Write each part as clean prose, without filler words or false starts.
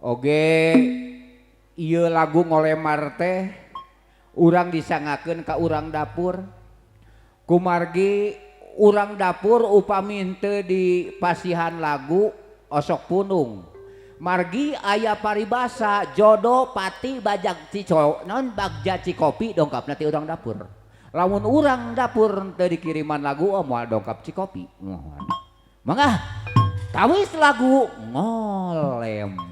Oge ieu lagu ngolemar teh urang disangakeun ka urang dapur kumargi urang dapur upami henteu di pasihan lagu osok punung margi aya paribasa jodoh pati bajak cico non bagja cikopi dongkapna ti urang dapur lamun urang dapur teu dikiriman lagu moal dongkap cikopi mangga tawis lagu ngolem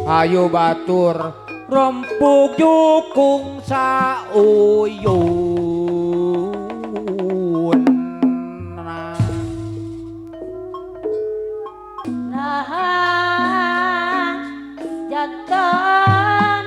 Hayu batur rempuk jukung sauyun nah jantan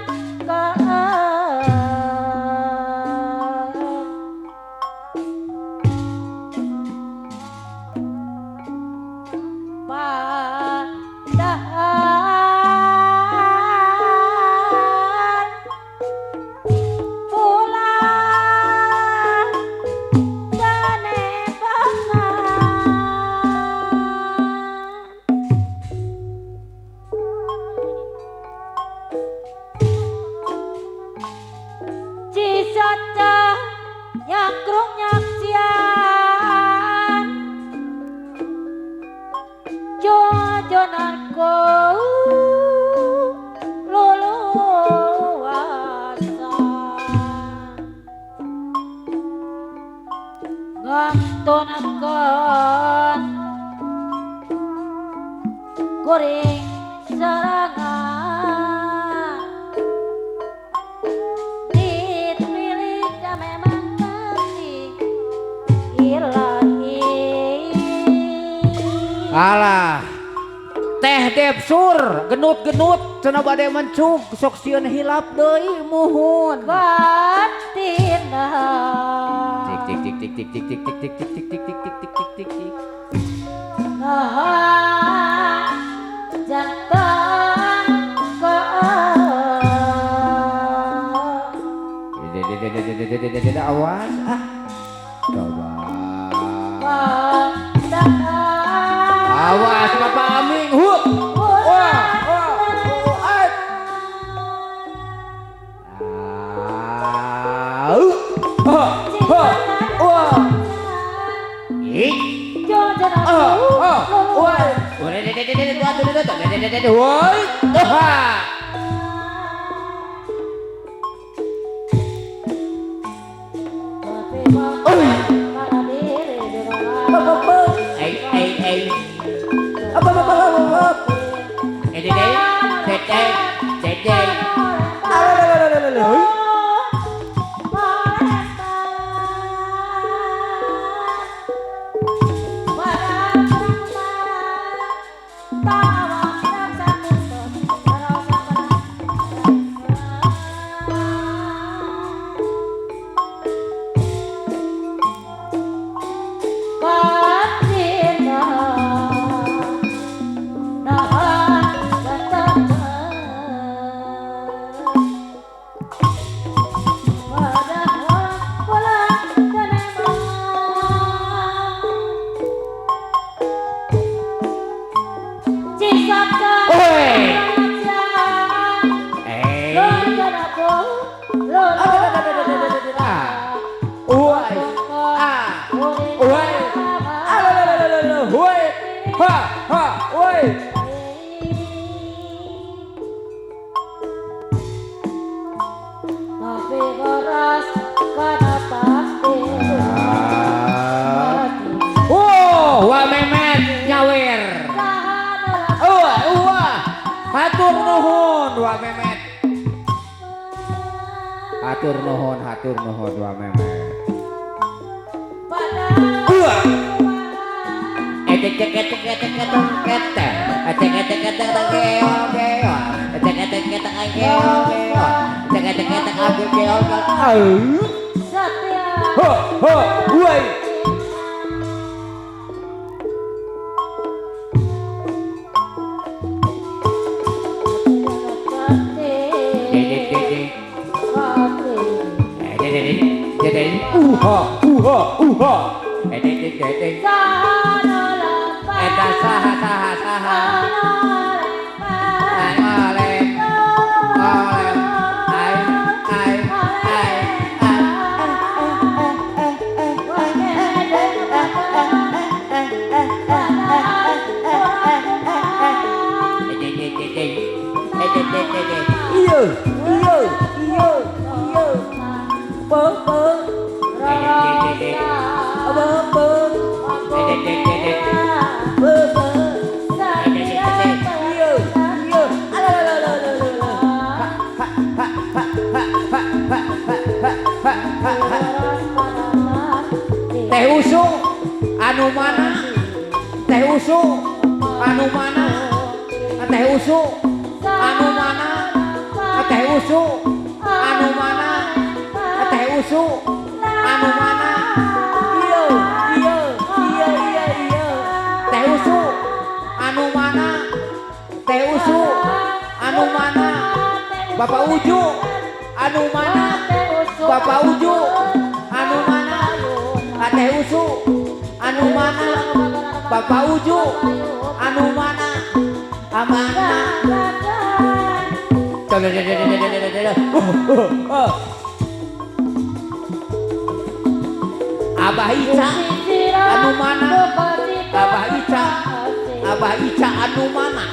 ngatonakeun goreng serangan dipilih dan memang penting ilahi alah teh depsur genut-genut cenah bade mencuk sok sieun hilap deui muhun batina tik tik tik tik tik tik tik tik tik tik tik tik tik tik tik tik tik jantan ke awas coba awas Bapak Aming hatur nuhun wa meme. Eta saha oleh teh usung anu mana teh usung anu mana teh usung anu mana teh usung anu mana teh usung anu mana iya teh usung anu mana teh usung anu mana Bapak Uju anu mana Bapak Uju anu mana teh usung anu mana Bapak Uju anu mana amana Abah Ica anu mana Abah Ica anu mana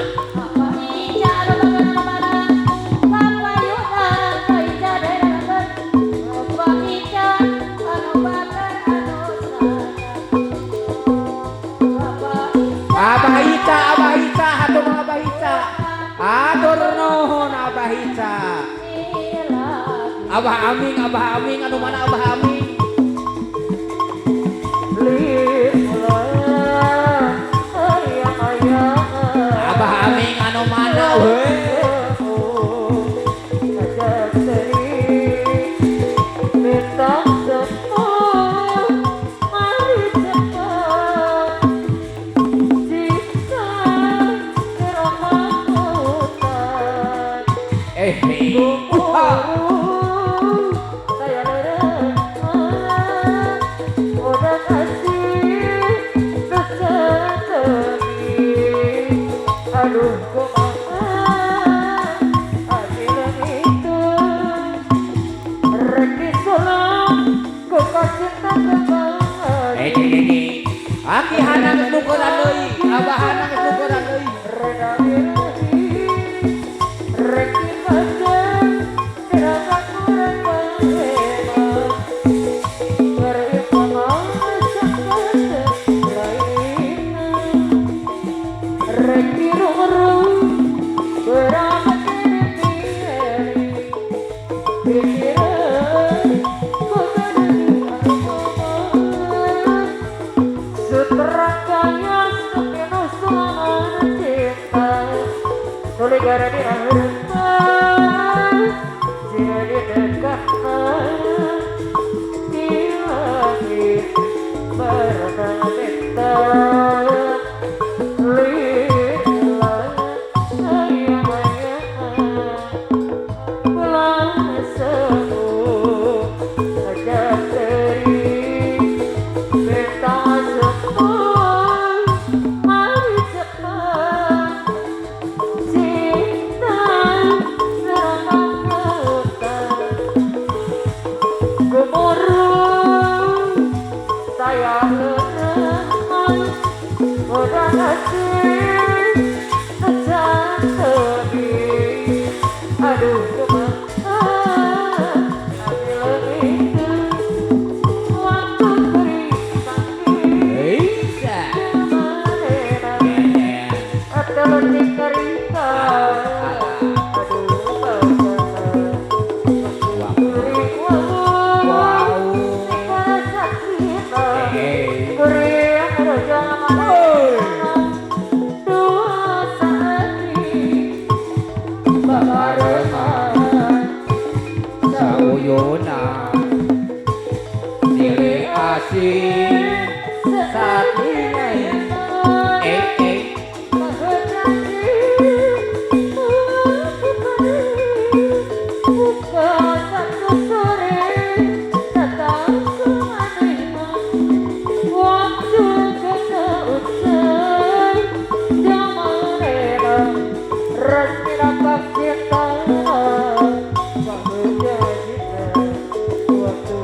Abah Ica hatur Abah Ica hatur nuhun Abah Ica Abah Aming anu mana Abah Aming Abah Aming anu mana we Aki hana geus nukeran deui, Abah hana geus nukeran deui. Gara di rumah jadi dekat di langit berbeda lihat sayang pulang sembuh saja teri bentang sembuh mari cepat Diri asing satunya Waktu